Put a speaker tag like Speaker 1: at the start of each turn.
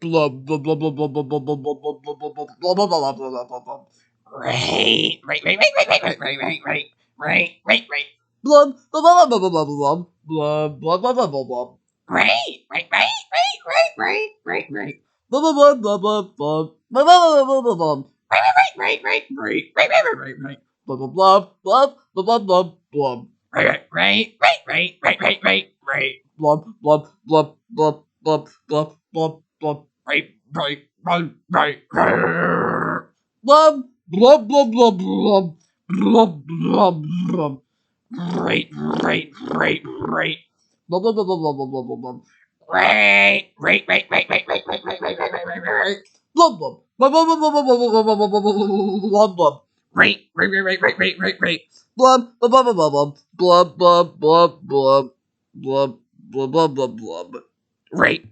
Speaker 1: Blub, blub, blub, blub, blub, blub, blub, blub, blub, blub, blub, blub, blub, blub, blub, blub, blub, blub, blub. Right. Blub, blub, blub, blub, blub, blub, blub, blub, blub, blub, blub, blub, blub. Right. Blub, blub, blub, blub, blub, blub, blub, blub, blub, blub, blub. Blub, blub, blub, blub, blub, blub, blub. Blub, blub, blub, blub, blub, blub, blub, blub. Blub, blub, blub, blub, blub, blub, blub, blub. Blub, blub, blub, blub, blub, blub, blub, blub, blub. Blub, blub, blub, blub, blub, blub, blub, blub, blub, blub, blub, blub. Blub, blub, blub, blub, blub, blub, blub, blub, blub, blub, blub, blub, blub.